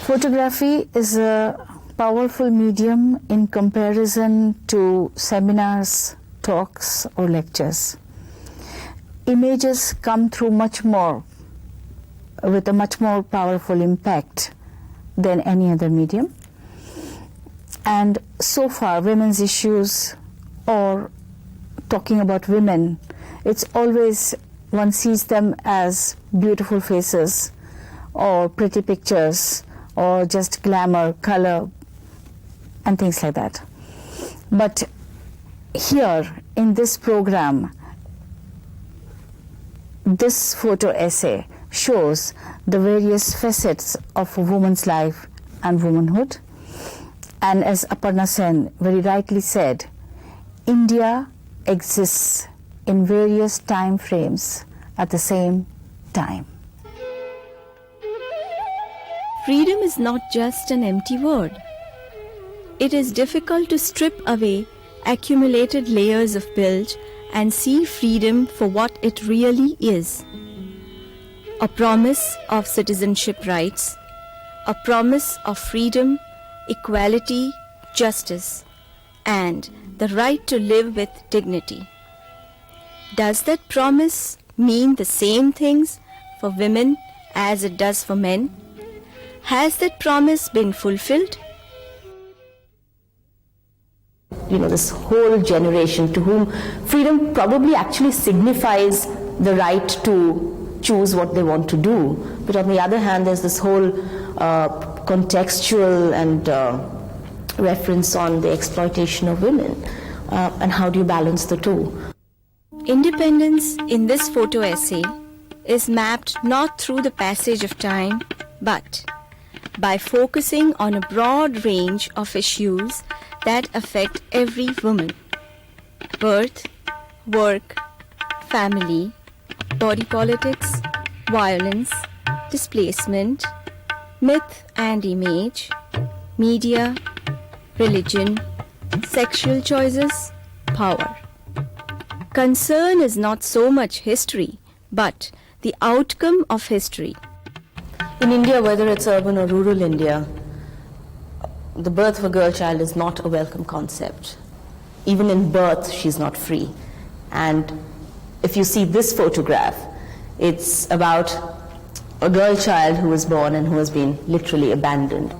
Photography is a powerful medium in comparison to seminars, talks, or lectures. Images come through with a much more powerful impact than any other medium. And so far, women's issues or talking about women, it's always one sees them as beautiful faces or pretty pictures or just glamour, color, and things like that. But here in this program, this photo essay shows the various facets of a woman's life and womanhood. And as Aparna Sen very rightly said, India exists in various time frames at the same time. Freedom is not just an empty word. It is difficult to strip away accumulated layers of bilge and see freedom for what it really is. A promise of citizenship rights, a promise of freedom, equality, justice, and the right to live with dignity. Does that promise mean the same things for women as it does for men? Has that promise been fulfilled? This whole generation to whom freedom probably actually signifies the right to choose what they want to do. But on the other hand, there's this whole contextual and reference on the exploitation of women. And how do you balance the two? Independence in this photo essay is mapped not through the passage of time, but by focusing on a broad range of issues that affect every woman: birth, work, family, body politics, violence, displacement, myth and image, media, religion, sexual choices, power. Concern is not so much history, but the outcome of history. In India, whether it's urban or rural India, the birth of a girl child is not a welcome concept. Even in birth, she's not free. And if you see this photograph, it's about a girl child who was born and who has been literally abandoned.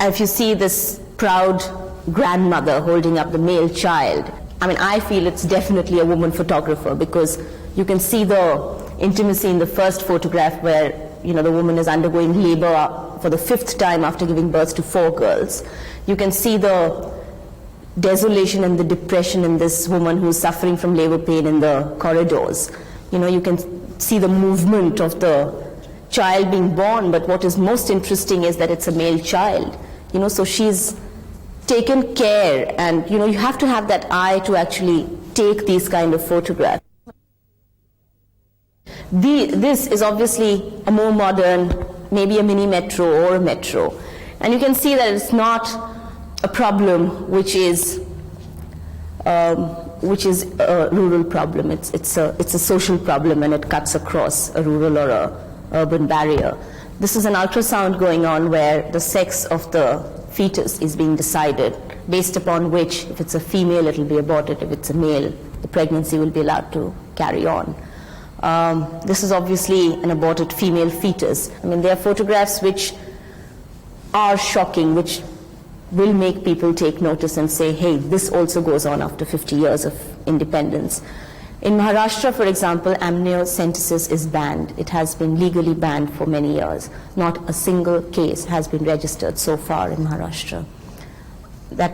And if you see this proud grandmother holding up the male child, I feel it's definitely a woman photographer, because you can see the intimacy in the first photograph where the woman is undergoing labor for the 5th time after giving birth to 4 girls. You can see the desolation and the depression in this woman who's suffering from labor pain in the corridors. You can see the movement of the child being born, but what is most interesting is that it's a male child. So she's taken care, and you have to have that eye to actually take these kind of photographs. This is obviously a more modern, maybe a mini metro or a metro. And you can see that it's not a problem which is a rural problem. It's a social problem, and it cuts across a rural or a urban barrier. This is an ultrasound going on where the sex of the fetus is being decided, based upon which, if it's a female, it will be aborted. If it's a male, the pregnancy will be allowed to carry on. This is obviously an aborted female fetus. There are photographs which are shocking, which will make people take notice and say, hey, this also goes on after 50 years of independence. In Maharashtra, for example, amniocentesis is banned. It has been legally banned for many years. Not a single case has been registered so far in Maharashtra. That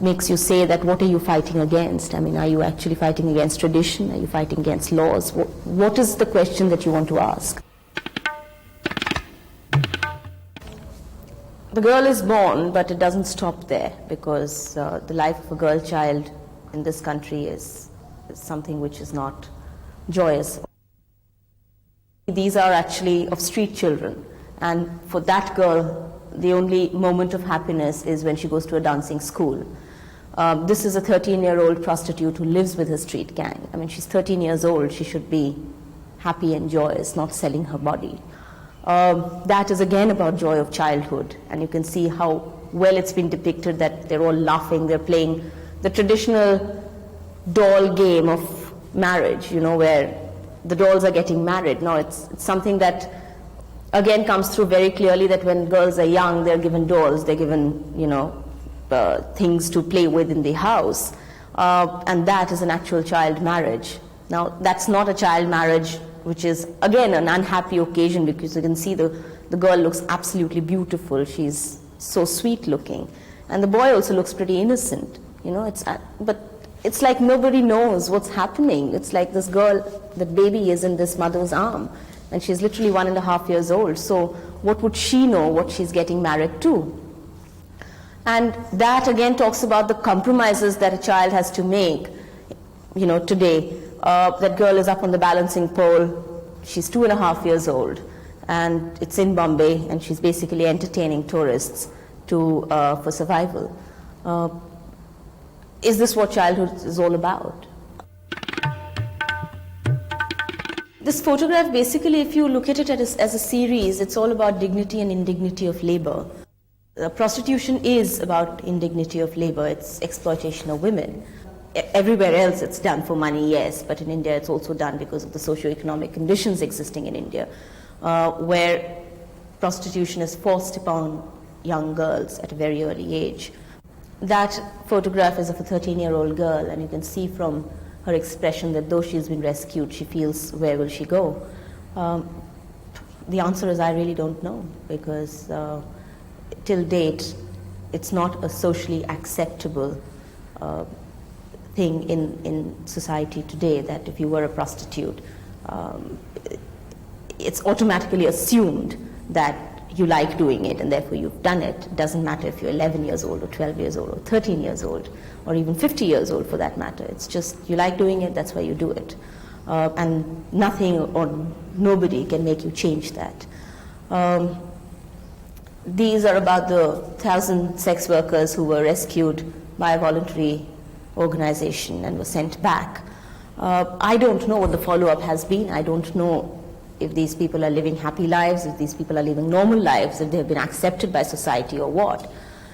makes you say that what are you fighting against? Are you actually fighting against tradition? Are you fighting against laws? What is the question that you want to ask? The girl is born, but it doesn't stop there, because the life of a girl child in this country is something which is not joyous. These are actually of street children, and for that girl, the only moment of happiness is when she goes to a dancing school. This is a 13-year-old prostitute who lives with her street gang. I mean, she's 13 years old. She should be happy and joyous, not selling her body. That is again about joy of childhood, and you can see how well it's been depicted that they're all laughing, they're playing the traditional doll game of marriage, you know, where the dolls are getting married. Now it's something that again comes through very clearly, that when girls are young, they're given dolls, they're given, you know, things to play with in the house, and that is an actual child marriage. Now that's not a child marriage, which is again an unhappy occasion, because you can see the girl looks absolutely beautiful, she's so sweet looking, and the boy also looks pretty innocent, you know. But it's like nobody knows what's happening. It's like this girl, the baby is in this mother's arm, and she's literally 1.5 years old, so what would she know what she's getting married to? And that again talks about the compromises that a child has to make, you know, today. That girl is up on the balancing pole, she's 2.5 years old, and it's in Bombay, and she's basically entertaining tourists for survival. Is this what childhood is all about? This photograph, basically, if you look at it as a series, it's all about dignity and indignity of labor. Prostitution is about indignity of labor, it's exploitation of women. Everywhere else it's done for money, yes, but in India it's also done because of the socio-economic conditions existing in India, where prostitution is forced upon young girls at a very early age. That photograph is of a 13-year-old girl, and you can see from her expression that though she's been rescued, she feels, where will she go? The answer is, I really don't know, because till date it's not a socially acceptable thing in society today, that if you were a prostitute, it's automatically assumed that you like doing it and therefore you've done it. It doesn't matter if you're 11 years old or 12 years old or 13 years old or even 50 years old for that matter. It's just you like doing it, that's why you do it. And nothing or nobody can make you change that. These are about the 1,000 sex workers who were rescued by a voluntary organization and were sent back. I don't know what the follow-up has been. I don't know if these people are living happy lives, if these people are living normal lives, if they've been accepted by society or what.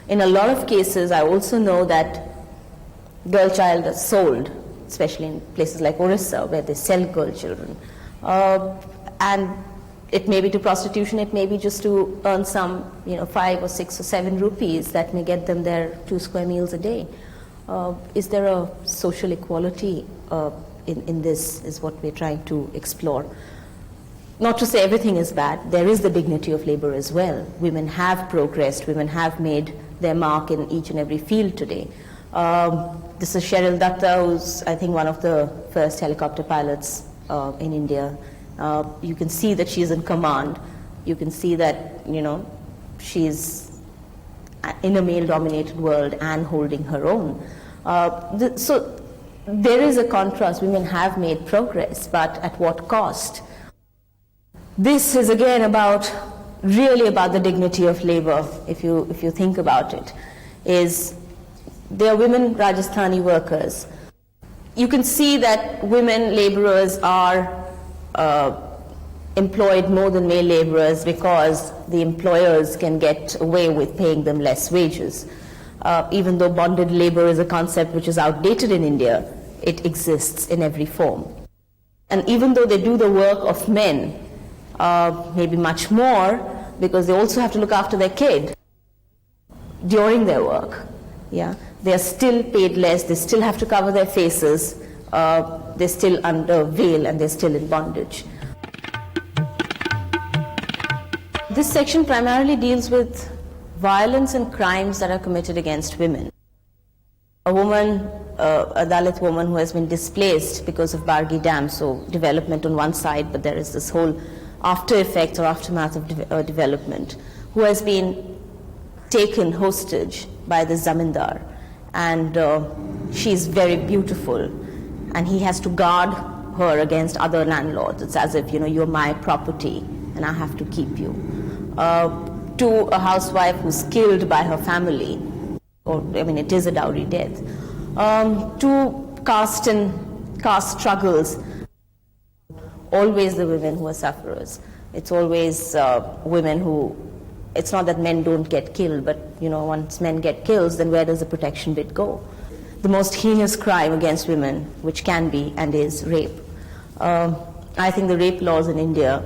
In a lot of cases, I also know that girl child is sold, especially in places like Orissa, where they sell girl children. And it may be to prostitution, it may be just to earn some, 5 or 6 or 7 rupees that may get them their 2 square meals a day. Is there a social equality in this, is what we're trying to explore. Not to say everything is bad, there is the dignity of labor as well. Women have progressed, women have made their mark in each and every field today. This is Cheryl Datta, who's I think one of the first helicopter pilots in India. You can see that she's in command. You can see that, she's in a male-dominated world and holding her own. So there is a contrast. Women have made progress, but at what cost? This is again really about the dignity of labor, if you think about it. There are women Rajasthani workers. You can see that women laborers are employed more than male laborers because the employers can get away with paying them less wages. Even though bonded labor is a concept which is outdated in India, it exists in every form. And even though they do the work of men, maybe much more, because they also have to look after their kid during their work. Yeah, they are still paid less, they still have to cover their faces, they're still under veil and they're still in bondage. This section primarily deals with violence and crimes that are committed against women. A woman, a Dalit woman who has been displaced because of Bargi Dam, so development on one side, but there is this whole after effect or aftermath of development, who has been taken hostage by the zamindar, and she's very beautiful, and he has to guard her against other landlords. It's as if, you're my property and I have to keep you. To a housewife who's killed by her family, it is a dowry death. To caste struggles, always the women who are sufferers. It's always women who, it's not that men don't get killed, but once men get killed, then where does the protection bit go? The most heinous crime against women, which can be and is rape. I think the rape laws in India,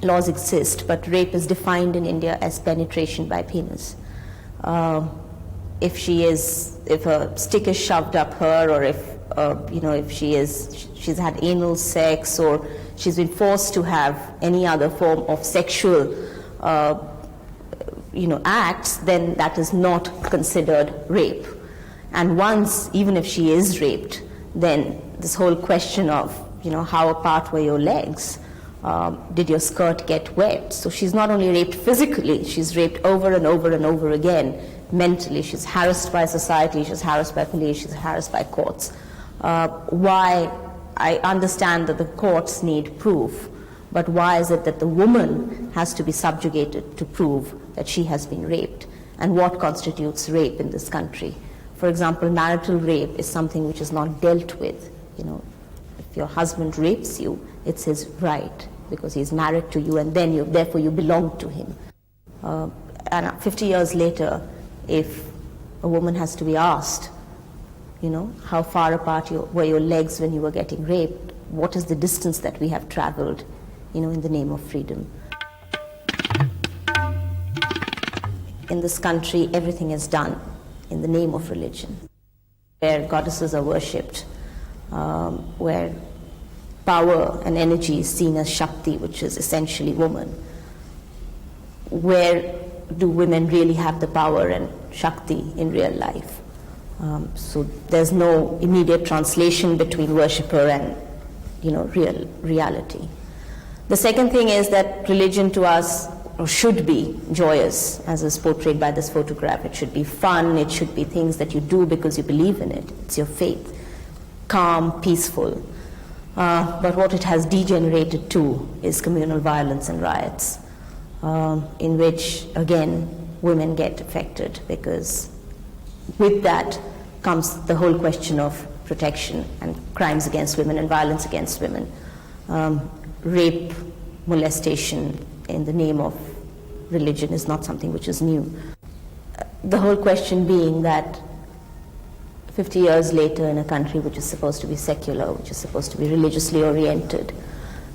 laws exist, but rape is defined in India as penetration by penis. If a stick is shoved up her, or if she's had anal sex, or she's been forced to have any other form of sexual acts, then that is not considered rape. And once, even if she is raped, then this whole question of, how apart were your legs? Did your skirt get wet? So she's not only raped physically, she's raped over and over and over again mentally. She's harassed by society, she's harassed by police, she's harassed by courts. Why? I understand that the courts need proof, but why is it that the woman has to be subjugated to prove that she has been raped? And what constitutes rape in this country? For example, marital rape is something which is not dealt with. If your husband rapes you, it's his right, because he's married to you, and then therefore you belong to him. And 50 years later, if a woman has to be asked, how far apart were your legs when you were getting raped, what is the distance that we have traveled, in the name of freedom? In this country, everything is done in the name of religion, where goddesses are worshipped, where power and energy is seen as Shakti, which is essentially woman. Where do women really have the power and Shakti in real life? So there's no immediate translation between worshipper and real reality. The second thing is that religion to us should be joyous, as is portrayed by this photograph. It should be fun, it should be things that you do because you believe in it. It's your faith. Calm, peaceful. But what it has degenerated to is communal violence and riots, in which, again, women get affected, because with that comes the whole question of protection and crimes against women and violence against women. Rape, molestation in the name of religion is not something which is new. The whole question being that 50 years later, in a country which is supposed to be secular, which is supposed to be religiously oriented,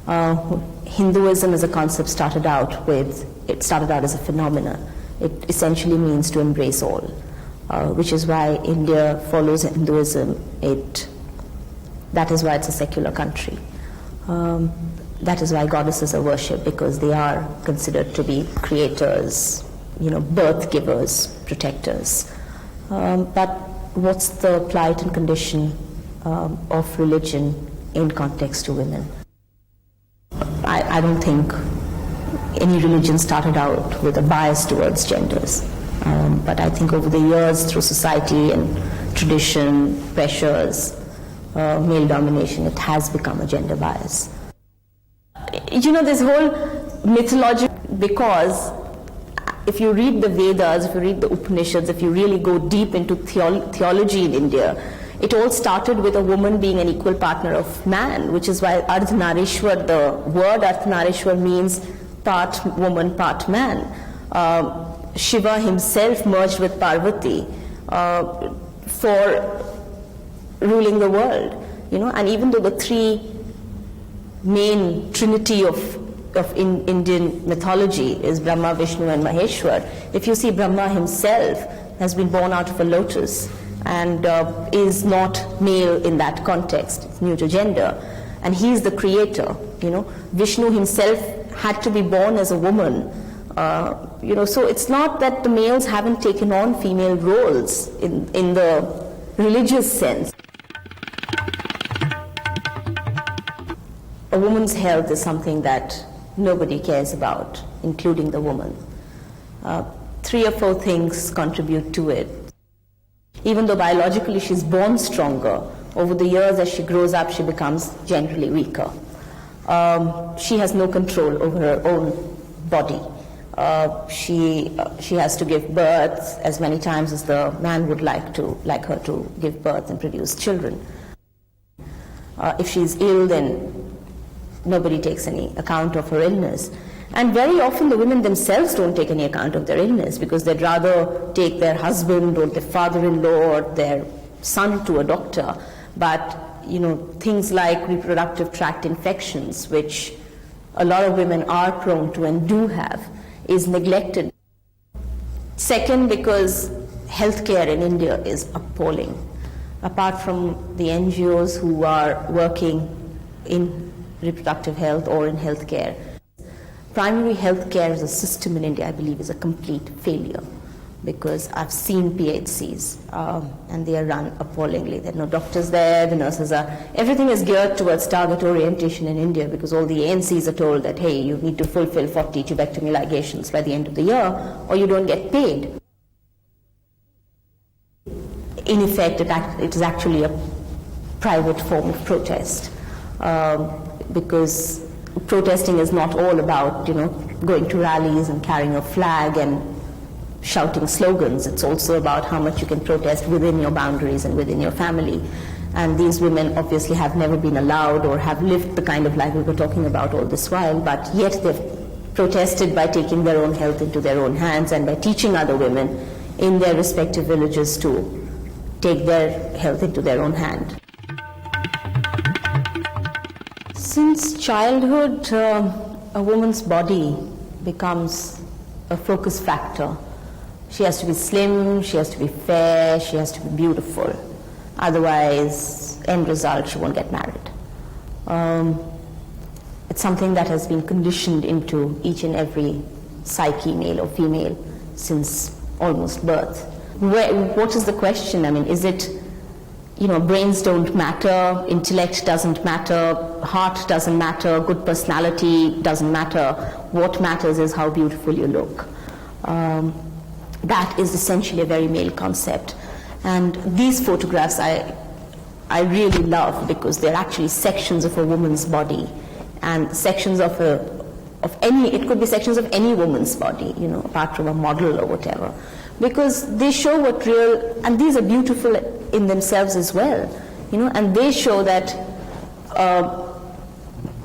Hinduism as a concept started out as a phenomena. It essentially means to embrace all, which is why India follows Hinduism. That is why it's a secular country. That is why goddesses are worshipped, because they are considered to be creators, birth givers, protectors. But what's the plight and condition of religion in context to women? I don't think any religion started out with a bias towards genders. But I think over the years, through society and tradition, pressures, male domination, it has become a gender bias. This whole mythology, because if you read the Vedas, if you read the Upanishads, if you really go deep into theology in India, it all started with a woman being an equal partner of man, which is why Ardhanarishwar, the word Ardhanarishwar means part woman, part man. Shiva himself merged with Parvati for ruling the world, and even though the three main trinity of Indian mythology is Brahma, Vishnu and Maheshwar, if you see, Brahma himself has been born out of a lotus and is not male in that context, it's new to gender, and he's the creator. Vishnu himself had to be born as a woman, so it's not that the males haven't taken on female roles in the religious sense. A woman's health is something that nobody cares about, including the woman. 3 or 4 things contribute to it. Even though biologically she's born stronger, over the years as she grows up, she becomes generally weaker. She has no control over her own body. She has to give birth as many times as the man would like her to give birth and produce children. If she's ill, then nobody takes any account of her illness. And very often the women themselves don't take any account of their illness because they'd rather take their husband or their father-in-law or their son to a doctor. But, things like reproductive tract infections, which a lot of women are prone to and do have, is neglected. Second, because healthcare in India is appalling. Apart from the NGOs who are working in reproductive health or in healthcare, primary healthcare as a system in India, I believe, is a complete failure because I've seen PHCs and they are run appallingly. There are no doctors there, the nurses everything is geared towards target orientation in India because all the ANCs are told that, hey, you need to fulfill 40 tubectomy ligations by the end of the year or you don't get paid. In effect, it is actually a private form of protest because protesting is not all about, going to rallies and carrying a flag and shouting slogans. It's also about how much you can protest within your boundaries and within your family. And these women obviously have never been allowed or have lived the kind of life we were talking about all this while, but yet they've protested by taking their own health into their own hands and by teaching other women in their respective villages to take their health into their own hand. Since childhood, a woman's body becomes a focus factor. She has to be slim, she has to be fair, she has to be beautiful. Otherwise, end result, she won't get married. It's something that has been conditioned into each and every psyche, male or female, since almost birth. What is the question? I mean, is it, brains don't matter, intellect doesn't matter, heart doesn't matter, good personality doesn't matter. What matters is how beautiful you look. That is essentially a very male concept. And these photographs I really love because they're actually sections of a woman's body and sections of it could be sections of any woman's body, apart from a model or whatever. Because they show and these are beautiful in themselves as well, and they show that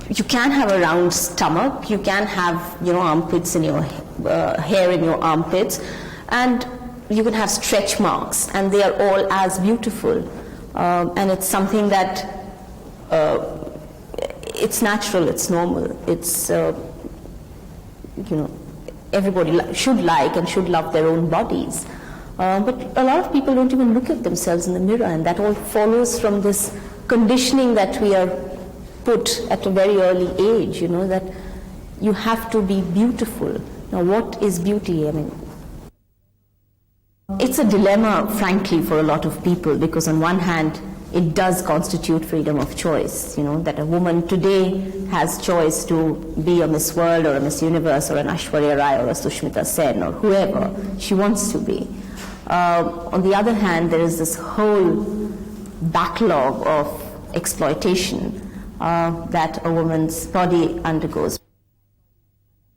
you can have a round stomach, you can have, armpits in your, hair in your armpits, and you can have stretch marks, and they are all as beautiful. And it's something that, it's natural, it's normal, it's, everybody should like and should love their own bodies. But a lot of people don't even look at themselves in the mirror, and that all follows from this conditioning that we are put at a very early age, that you have to be beautiful. Now, what is beauty? I mean, it's a dilemma, frankly, for a lot of people, because on one hand, it does constitute freedom of choice, that a woman today has choice to be a Miss World or a Miss Universe or an Aishwarya Rai or a Sushmita Sen or whoever she wants to be. On the other hand, there is this whole backlog of exploitation that a woman's body undergoes.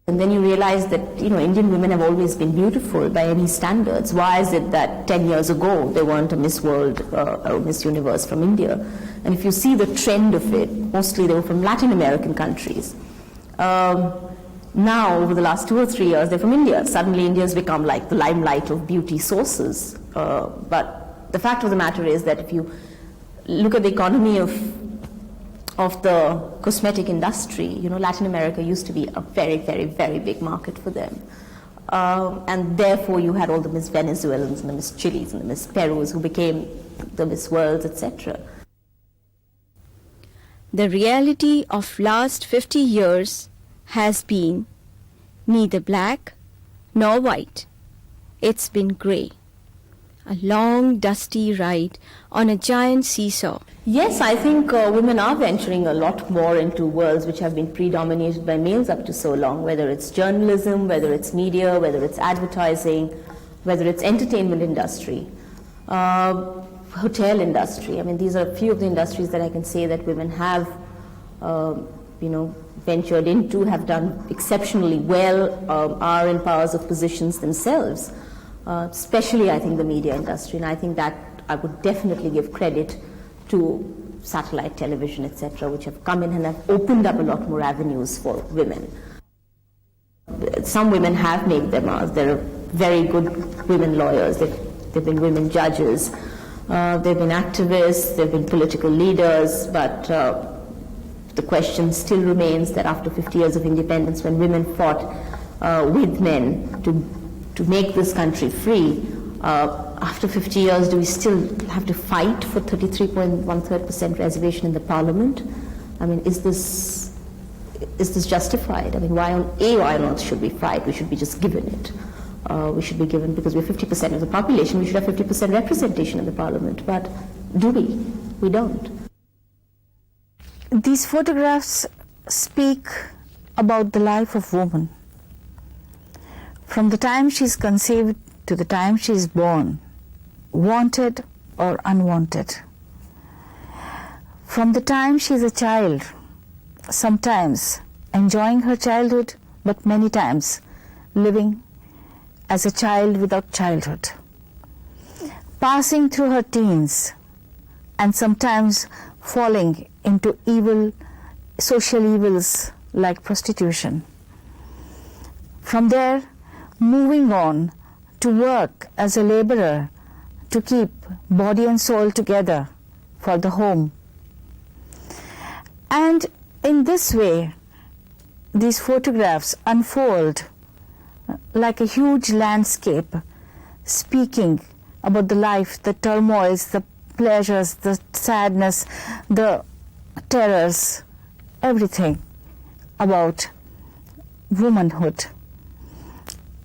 And then you realize that, Indian women have always been beautiful by any standards. Why is it that 10 years ago they weren't a Miss World or Miss Universe from India? And if you see the trend of it, mostly they were from Latin American countries. Now, over the last 2 or 3 years, they're from India. Suddenly India has become like the limelight of beauty sources. But the fact of the matter is that if you look at the economy of the cosmetic industry, Latin America used to be a very, very, very big market for them. And therefore you had all the Miss Venezuelans and the Miss Chilis and the Miss Perus who became the Miss Worlds, etc. The reality of last 50 years has been neither black nor white. It's been grey. a long, dusty ride on a giant seesaw. Yes, I think women are venturing a lot more into worlds which have been predominated by males up to so long, whether it's journalism, whether it's media, whether it's advertising, whether it's entertainment industry, hotel industry. I mean, these are a few of the industries that I can say that women have, ventured into, have done exceptionally well, are in powers of positions themselves, especially, I think, the media industry. And I think that I would definitely give credit to satellite television, etc., which have come in and have opened up a lot more avenues for women. Some women have made their marks. There are very good women lawyers. They've been women judges. They've been activists. They've been political leaders. But the question still remains that after 50 years of independence, when women fought with men to make this country free, after 50 years, do we still have to fight for 33.13% reservation in the parliament? I mean, is this justified? I mean, why on earth should we fight? We should be just given it. We should be given, because we're 50% of the population, we should have 50% representation in the parliament. But do we? We don't. These photographs speak about the life of woman. From the time she's conceived to the time she's born, wanted or unwanted. From the time she's a child, sometimes enjoying her childhood, but many times living as a child without childhood. Passing through her teens and sometimes falling into social evils like prostitution. From there, moving on to work as a laborer to keep body and soul together for the home. And in this way, these photographs unfold like a huge landscape, speaking about the life, the turmoils, the pleasures, the sadness, the terrors, everything about womanhood.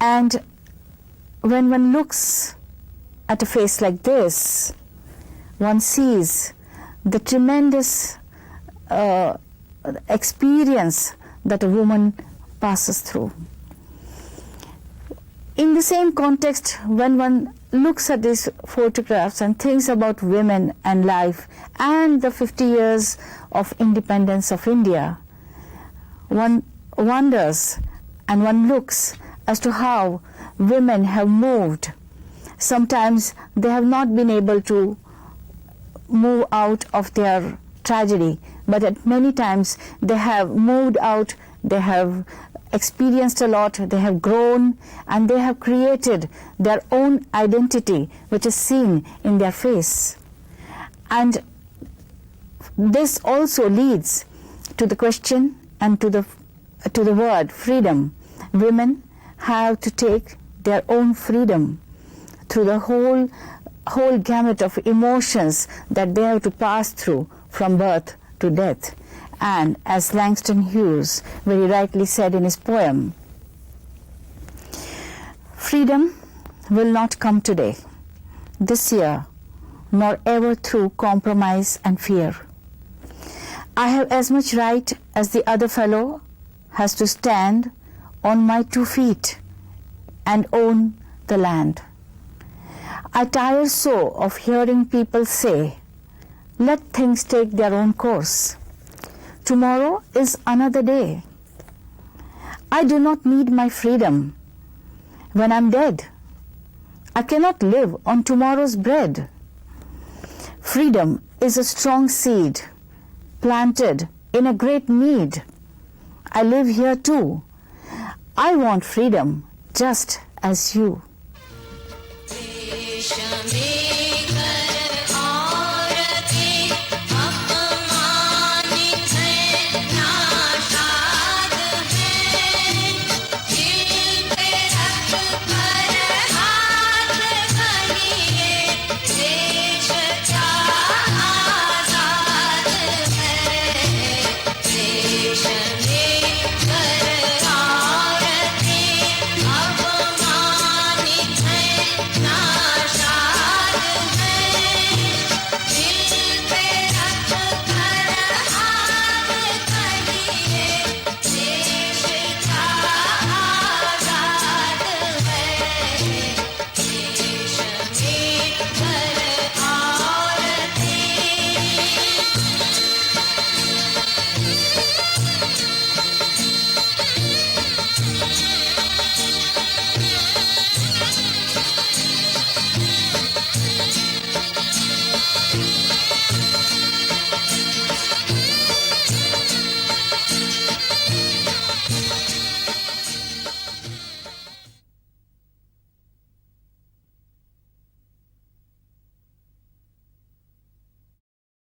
And when one looks at a face like this, one sees the tremendous experience that a woman passes through. In the same context, when one looks at these photographs and thinks about women and life and the 50 years of independence of India, one wonders and one looks as to how women have moved. Sometimes they have not been able to move out of their tragedy, but at many times they have moved out, they have experienced a lot, they have grown, and they have created their own identity, which is seen in their face. And this also leads to the question and to the word freedom. Women have to take their own freedom through the whole gamut of emotions that they have to pass through from birth to death. And as Langston Hughes very rightly said in his poem, freedom will not come today, this year, nor ever through compromise and fear. I have as much right as the other fellow has to stand on my 2 feet and own the land. I tire so of hearing people say, let things take their own course. Tomorrow is another day. I do not need my freedom when I'm dead. I cannot live on tomorrow's bread. Freedom is a strong seed planted in a great need. I live here too. I want freedom just as you.